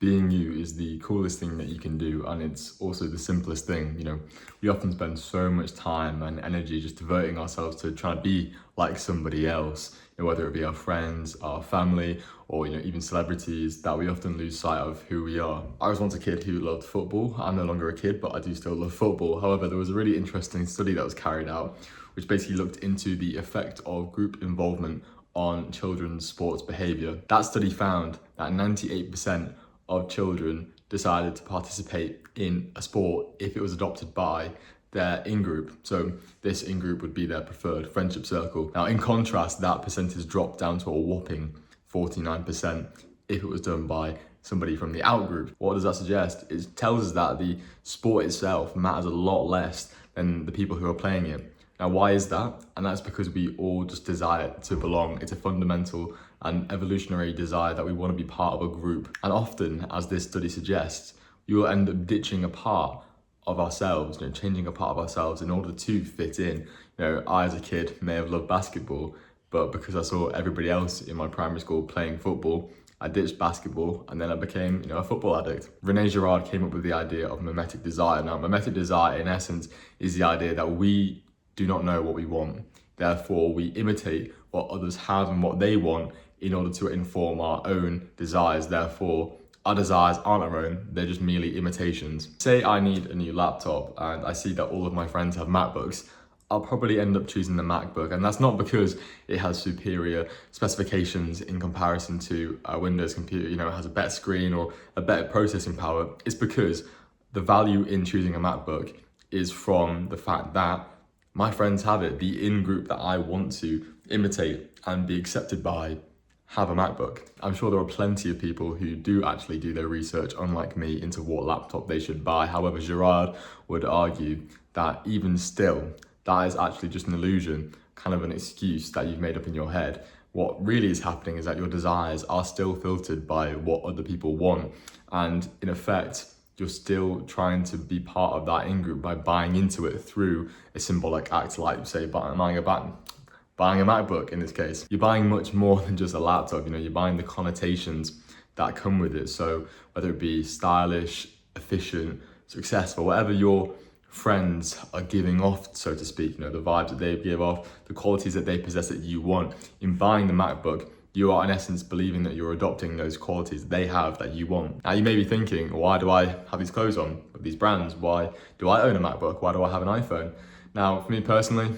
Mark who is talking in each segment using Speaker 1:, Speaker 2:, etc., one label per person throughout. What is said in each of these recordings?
Speaker 1: Being you is the coolest thing that you can do, and it's also the simplest thing. We often spend so much time and energy just devoting ourselves to trying to be like somebody else, whether it be our friends, our family, or even celebrities, that we often lose sight of who we are. I was once a kid who loved football. I'm no longer a kid, but I do still love football. However, there was a really interesting study that was carried out which basically looked into the effect of group involvement on children's sports behaviour. That study found that 98% of children decided to participate in a sport if it was adopted by their in-group. So this in-group would be their preferred friendship circle. Now, in contrast, that percentage dropped down to a whopping 49% if it was done by somebody from the out-group. What does that suggest? It tells us that the sport itself matters a lot less than the people who are playing it. Now, why is that? And that's because we all just desire to belong. It's a fundamental and evolutionary desire that we want to be part of a group. And often, as this study suggests, we will end up ditching a part of ourselves, changing a part of ourselves in order to fit in. I as a kid may have loved basketball, but because I saw everybody else in my primary school playing football, I ditched basketball and then I became, a football addict. René Girard came up with the idea of mimetic desire. Now, mimetic desire, in essence, is the idea that we do not know what we want. Therefore, we imitate what others have and what they want in order to inform our own desires. Therefore, our desires aren't our own, they're just merely imitations. Say I need a new laptop and I see that all of my friends have MacBooks. I'll probably end up choosing the MacBook, and that's not because it has superior specifications in comparison to a Windows computer, it has a better screen or a better processing power. It's because the value in choosing a MacBook is from the fact that my friends have it. The in-group that I want to imitate and be accepted by have a MacBook. I'm sure there are plenty of people who do actually do their research, unlike me, into what laptop they should buy. However, Girard would argue that even still, that is actually just an illusion, kind of an excuse that you've made up in your head. What really is happening is that your desires are still filtered by what other people want. And in effect, you're still trying to be part of that in-group by buying into it through a symbolic act like, say, buying a MacBook in this case. You're buying much more than just a laptop, you're buying the connotations that come with it. So whether it be stylish, efficient, successful, whatever your friends are giving off, so to speak, the vibes that they give off, the qualities that they possess that you want. In buying the MacBook, you are in essence believing that you're adopting those qualities they have that you want. Now you may be thinking, why do I have these clothes on, these brands? Why do I own a MacBook? Why do I have an iPhone? Now, for me personally,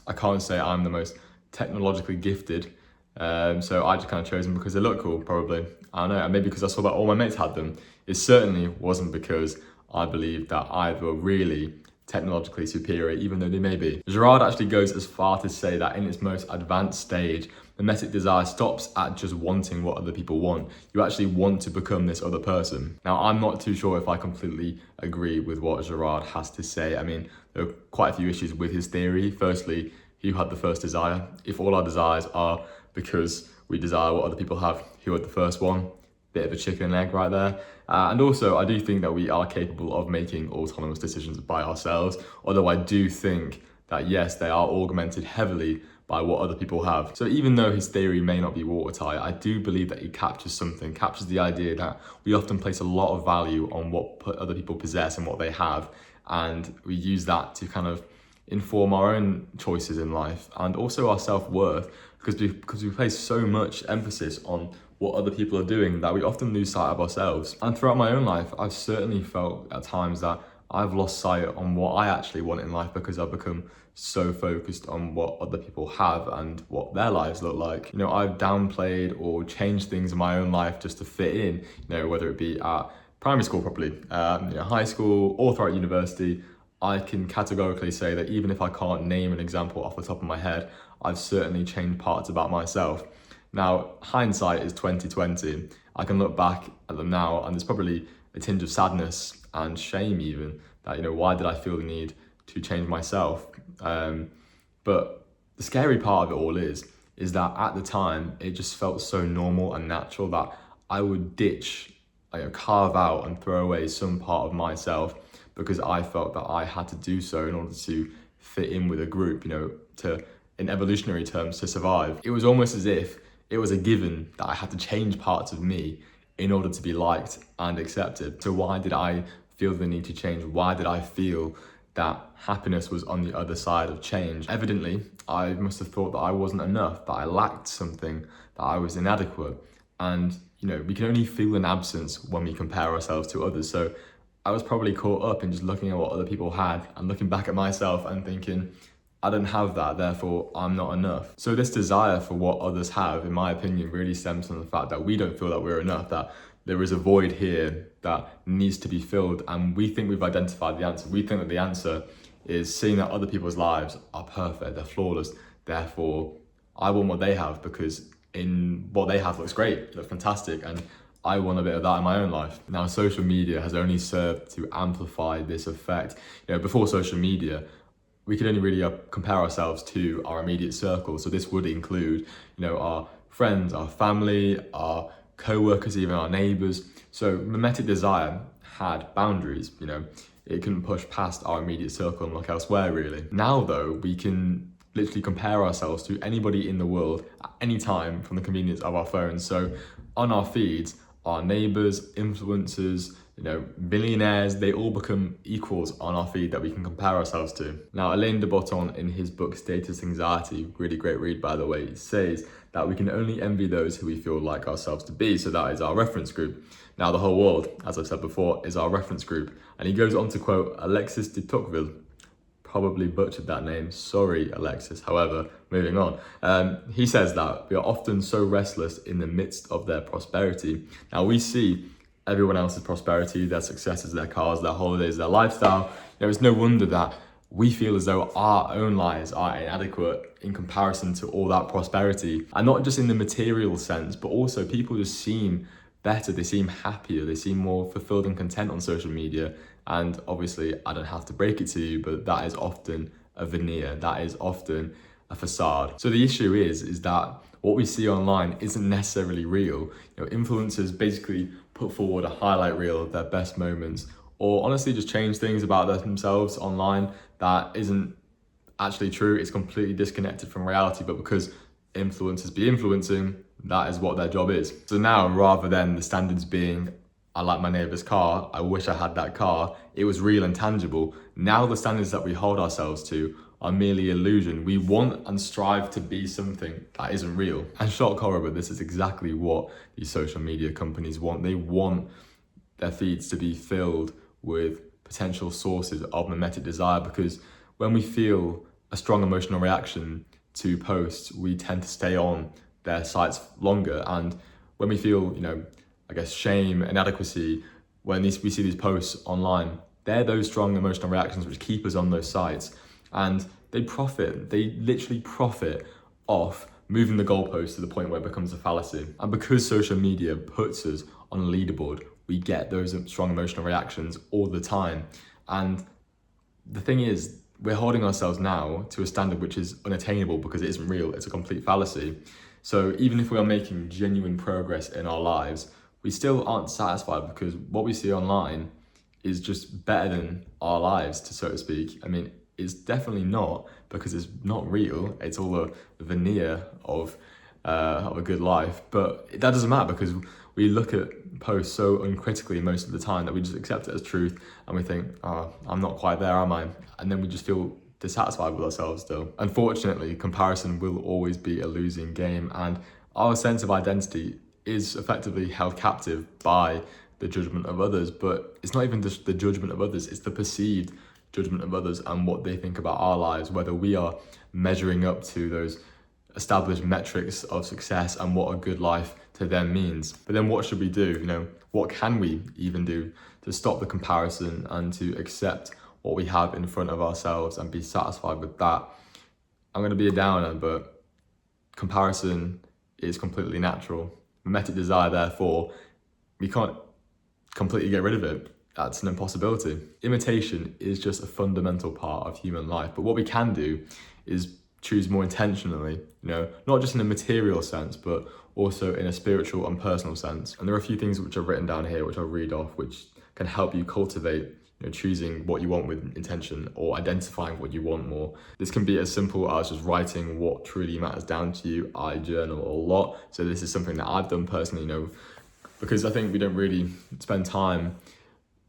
Speaker 1: I can't say I'm the most technologically gifted. So I just kind of chose them because they look cool, probably. I don't know, and maybe because I saw that all my mates had them. It certainly wasn't because I believed that either were really technologically superior, even though they may be. Girard actually goes as far to say that in its most advanced stage, mimetic desire stops at just wanting what other people want. You actually want to become this other person. Now, I'm not too sure if I completely agree with what Girard has to say. I mean, there are quite a few issues with his theory. Firstly, who had the first desire? If all our desires are because we desire what other people have, who had the first one? Bit of a chicken and egg right there. And also, I do think that we are capable of making autonomous decisions by ourselves, although I do think that yes, they are augmented heavily by what other people have. So even though his theory may not be watertight, I do believe that he captures the idea that we often place a lot of value on what other people possess and what they have, and we use that to kind of inform our own choices in life and also our self-worth, because we place so much emphasis on what other people are doing that we often lose sight of ourselves. And throughout my own life, I've certainly felt at times that I've lost sight on what I actually want in life because I've become so focused on what other people have and what their lives look like. I've downplayed or changed things in my own life just to fit in, whether it be at primary school probably, high school, or throughout university. I can categorically say that even if I can't name an example off the top of my head, I've certainly changed parts about myself. Now, hindsight is 2020. I can look back at them now and there's probably a tinge of sadness and shame even that, why did I feel the need to change myself? But the scary part of it all is that at the time, it just felt so normal and natural that I would ditch, carve out and throw away some part of myself because I felt that I had to do so in order to fit in with a group, in evolutionary terms, to survive. It was almost as if it was a given that I had to change parts of me in order to be liked and accepted. So why did I feel the need to change? Why did I feel that happiness was on the other side of change? Evidently, I must have thought that I wasn't enough, that I lacked something, that I was inadequate. And, we can only feel an absence when we compare ourselves to others. So I was probably caught up in just looking at what other people had and looking back at myself and thinking, I don't have that, therefore I'm not enough. So this desire for what others have, in my opinion, really stems from the fact that we don't feel that we're enough, that there is a void here that needs to be filled, and we think we've identified the answer. We think that the answer is seeing that other people's lives are perfect, they're flawless, therefore I want what they have because in what they have looks great, looks fantastic, and I want a bit of that in my own life. Now, social media has only served to amplify this effect. Before social media, we could only really compare ourselves to our immediate circle. So this would include, our friends, our family, our co-workers, even our neighbors. So mimetic desire had boundaries, it couldn't push past our immediate circle and look elsewhere really. Now though, we can literally compare ourselves to anybody in the world at any time from the convenience of our phones. So on our feeds, our neighbors, influencers, billionaires, they all become equals on our feed that we can compare ourselves to. Now, Alain de Botton, in his book Status Anxiety, really great read by the way, says that we can only envy those who we feel like ourselves to be. So that is our reference group. Now, the whole world, as I've said before, is our reference group. And he goes on to quote Alexis de Tocqueville. Probably butchered that name, sorry Alexis. However, moving on, he says that we are often so restless in the midst of their prosperity. Now we see everyone else's prosperity, their successes, their cars, their holidays, their lifestyle. It's no wonder that we feel as though our own lives are inadequate in comparison to all that prosperity. And not just in the material sense, but also people just seem better, they seem happier, they seem more fulfilled and content on social media. And obviously, I don't have to break it to you, but that is often a veneer, that is often a facade. So the issue is that what we see online isn't necessarily real. Influencers basically put forward a highlight reel of their best moments, or honestly just change things about themselves online that isn't actually true. It's completely disconnected from reality, but because influencers be influencing, that is what their job is. So now, rather than the standards being, I like my neighbour's car, I wish I had that car, it was real and tangible. Now the standards that we hold ourselves to are merely illusion. We want and strive to be something that isn't real. And shock horror, but this is exactly what these social media companies want. They want their feeds to be filled with potential sources of mimetic desire, because when we feel a strong emotional reaction to posts, we tend to stay on their sites longer. And when we feel, shame, inadequacy, when we see these posts online, they're those strong emotional reactions which keep us on those sites. And they literally profit off moving the goalpost to the point where it becomes a fallacy. And because social media puts us on a leaderboard, we get those strong emotional reactions all the time. And the thing is, we're holding ourselves now to a standard which is unattainable because it isn't real, it's a complete fallacy. So even if we are making genuine progress in our lives, we still aren't satisfied because what we see online is just better than our lives, so to speak. I mean, it's definitely not, because it's not real. It's all a veneer of a good life. But that doesn't matter, because we look at posts so uncritically most of the time that we just accept it as truth, and we think, oh, I'm not quite there, am I? And then we just feel dissatisfied with ourselves still. Unfortunately, comparison will always be a losing game, and our sense of identity is effectively held captive by the judgment of others. But it's not even just the judgment of others, it's the perceived judgment of others and what they think about our lives, whether we are measuring up to those established metrics of success and what a good life to them means. But then what should we do? What can we even do to stop the comparison and to accept what we have in front of ourselves and be satisfied with that? I'm going to be a downer, but comparison is completely natural. Mimetic desire, therefore, we can't completely get rid of it. That's an impossibility. Imitation is just a fundamental part of human life, but what we can do is choose more intentionally, not just in a material sense, but also in a spiritual and personal sense. And there are a few things which I've written down here, which I'll read off, which can help you cultivate choosing what you want with intention, or identifying what you want more. This can be as simple as just writing what truly matters down to you. I journal a lot, so this is something that I've done personally. because I think we don't really spend time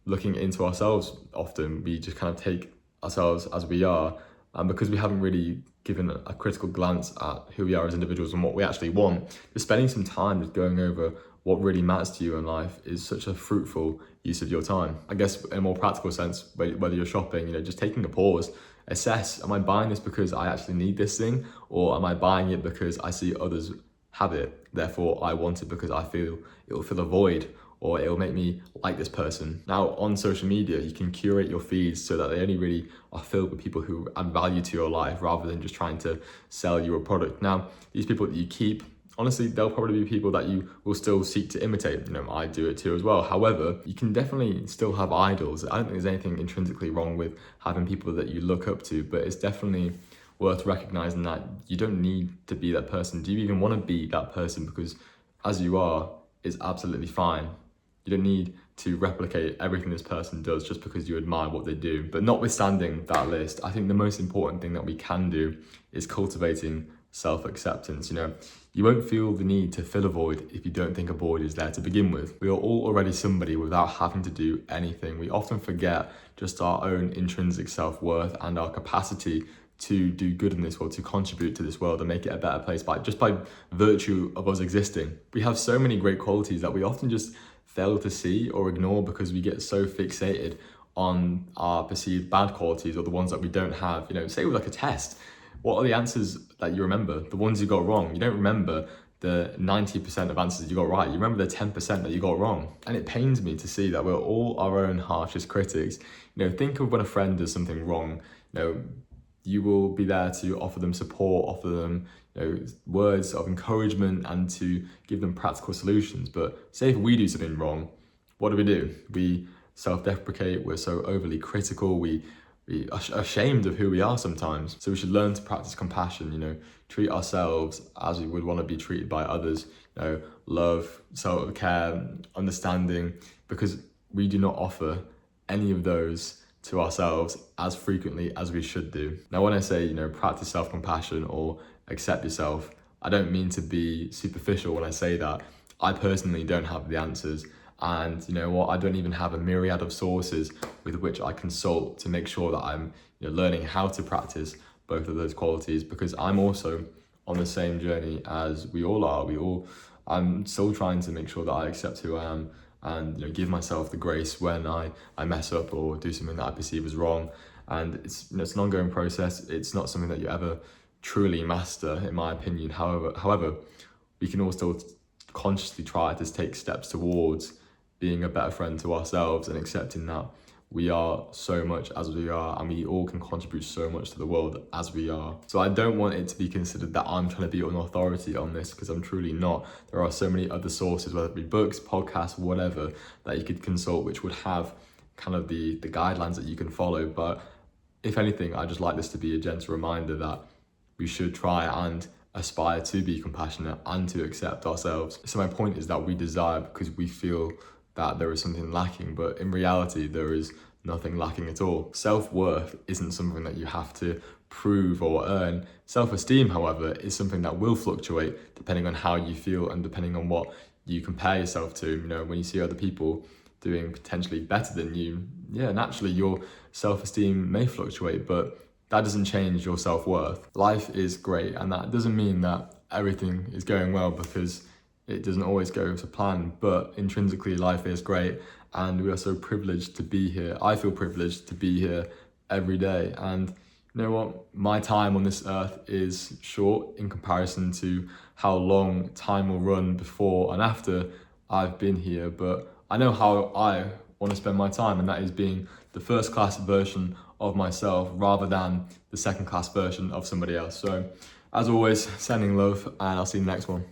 Speaker 1: looking into ourselves often. We just kind of take ourselves as we are, and because we haven't really given a critical glance at who we are as individuals and what we actually want, just spending some time just going over what really matters to you in life is such a fruitful use of your time. I guess in a more practical sense, whether you're shopping, just taking a pause, assess, am I buying this because I actually need this thing, or am I buying it because I see others have it, therefore I want it because I feel it'll fill a void, or it'll make me like this person. Now on social media, you can curate your feeds so that they only really are filled with people who add value to your life rather than just trying to sell you a product. Now, these people that you keep, honestly, they'll probably be people that you will still seek to imitate. I do it too as well. However, you can definitely still have idols. I don't think there's anything intrinsically wrong with having people that you look up to, but it's definitely worth recognizing that you don't need to be that person. Do you even want to be that person? Because as you are is absolutely fine. You don't need to replicate everything this person does just because you admire what they do. But notwithstanding that list, I think the most important thing that we can do is cultivating self-acceptance. You won't feel the need to fill a void if you don't think a void is there to begin with. We are all already somebody without having to do anything. We often forget just our own intrinsic self-worth and our capacity to do good in this world, to contribute to this world and make it a better place by virtue of us existing. We have so many great qualities that we often just fail to see or ignore because we get so fixated on our perceived bad qualities or the ones that we don't have. Say with like a test, what are the answers that you remember? The ones you got wrong. You don't remember the 90% of answers you got right. You remember the 10% that you got wrong. And it pains me to see that we're all our own harshest critics. Think of when a friend does something wrong. You will be there to offer them support, offer them words of encouragement and to give them practical solutions. But say if we do something wrong, what do? We self-deprecate, we're so overly critical, we are ashamed of who we are sometimes. So we should learn to practice compassion, treat ourselves as we would want to be treated by others, love, self-care, understanding, because we do not offer any of those to ourselves as frequently as we should do. Now, when I say, practice self-compassion or accept yourself, I don't mean to be superficial when I say that. I personally don't have the answers. And you know what, I don't even have a myriad of sources with which I consult to make sure that I'm learning how to practice both of those qualities, because I'm also on the same journey as we all are. I'm still trying to make sure that I accept who I am and give myself the grace when I mess up or do something that I perceive as wrong. And it's it's an ongoing process. It's not something that you ever truly master, in my opinion. However, we can all still consciously try to take steps towards being a better friend to ourselves and accepting that we are so much as we are, and we all can contribute so much to the world as we are. So I don't want it to be considered that I'm trying to be an authority on this, because I'm truly not. There are so many other sources, whether it be books, podcasts, whatever, that you could consult, which would have kind of the guidelines that you can follow. But if anything, I just like this to be a gentle reminder that we should try and aspire to be compassionate and to accept ourselves. So my point is that we desire because we feel that there is something lacking, but in reality, there is nothing lacking at all. Self-worth isn't something that you have to prove or earn. Self-esteem, however, is something that will fluctuate depending on how you feel and depending on what you compare yourself to. When you see other people doing potentially better than you, naturally your self-esteem may fluctuate, but that doesn't change your self-worth. Life is great, and that doesn't mean that everything is going well, because it doesn't always go to plan, but intrinsically life is great, and we are so privileged to be here. I feel privileged to be here every day, and you know what? My time on this earth is short in comparison to how long time will run before and after I've been here, but I know how I want to spend my time, and that is being the first class version of myself rather than the second class version of somebody else. So as always, sending love, and I'll see you in the next one.